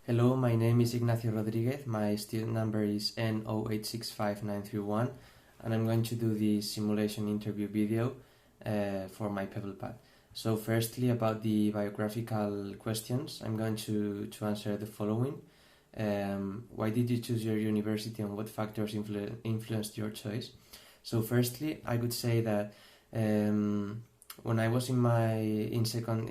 Hello, my name is Ignacio Rodriguez. My student number is N0865931, and I'm going to do the simulation interview video for my PebblePad. So firstly, about the biographical questions, I'm going to answer the following. Why did you choose your university and what factors influenced your choice? So firstly, I would say that when I was in second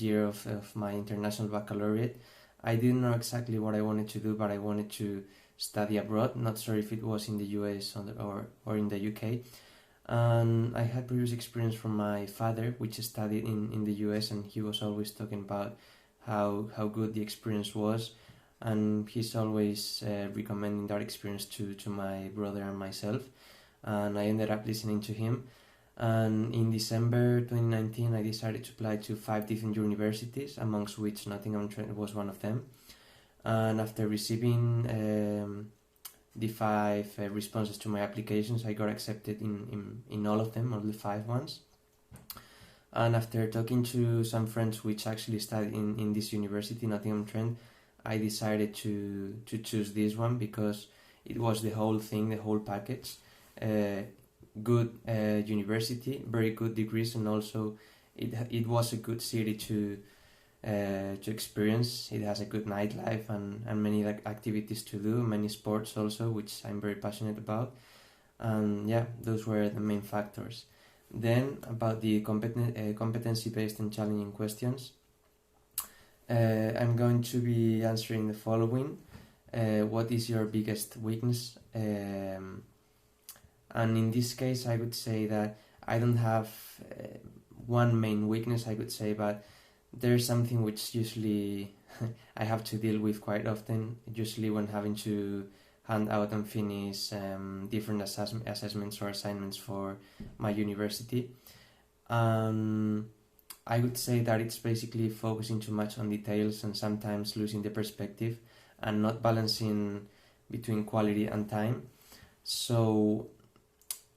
year of my international baccalaureate, I didn't know exactly what I wanted to do, but I wanted to study abroad. Not sure if it was in the US or in the UK. And I had previous experience from my father, which studied in the US, and he was always talking about how good the experience was. And he's always recommending that experience to my brother and myself. And I ended up listening to him. And in December 2019, I decided to apply to 5 different universities, amongst which Nottingham Trent was one of them. And after receiving the 5 responses to my applications, I got accepted in all of them, all the 5 ones. And after talking to some friends which actually studied in this university, Nottingham Trent, I decided to choose this one because it was the whole thing, the whole package. Good university, very good degrees, and also it was a good city to experience. It has a good nightlife and many activities to do, many sports also, which I'm very passionate about. And yeah, those were the main factors. Then about the competency-based and challenging questions, I'm going to be answering the following. What is your biggest weakness? And in this case, I would say that I don't have one main weakness, I would say, but there's something which usually I have to deal with quite often, usually when having to hand out and finish different assessments or assignments for my university. I would say that it's basically focusing too much on details and sometimes losing the perspective and not balancing between quality and time. So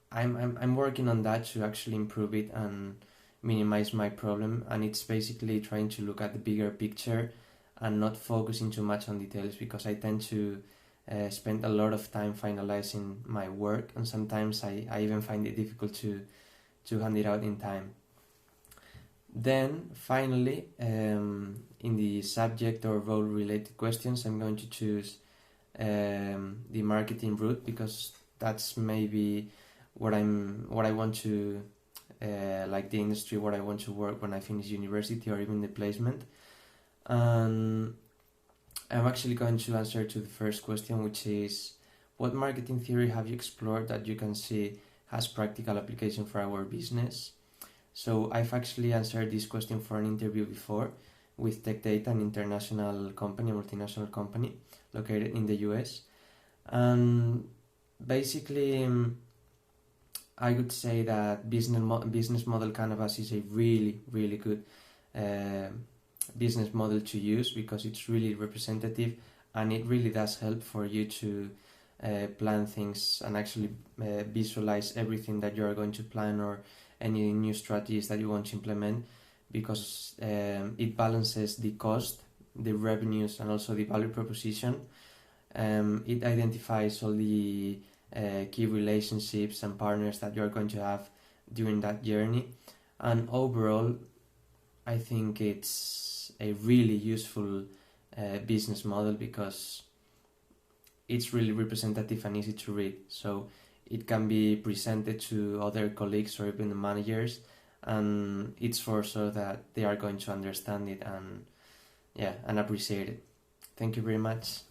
I'm working on that to actually improve it and minimize my problem, and it's basically trying to look at the bigger picture and not focusing too much on details, because I tend to spend a lot of time finalizing my work, and sometimes I even find it difficult to hand it out in time. Then finally, in the subject or role related questions, I'm going to choose the marketing route, because that's maybe what I want to like the industry where I want to work when I finish university, or even the placement. I'm actually going to answer to the first question, which is, what marketing theory have you explored that you can see has practical application for our business? So I've actually answered this question for an interview before with Tech Data, an international company, a multinational company located in the US. And basically, I would say that business model canvas is a really, really good business model to use, because it's really representative and it really does help for you to plan things and actually visualize everything that you are going to plan, or any new strategies that you want to implement, because it balances the cost, the revenues, and also the value proposition. It identifies all the key relationships and partners that you're going to have during that journey, and overall I think it's a really useful business model, because it's really representative and easy to read, so it can be presented to other colleagues or even the managers, and it's for sure that they are going to understand it and appreciate it. Thank you very much.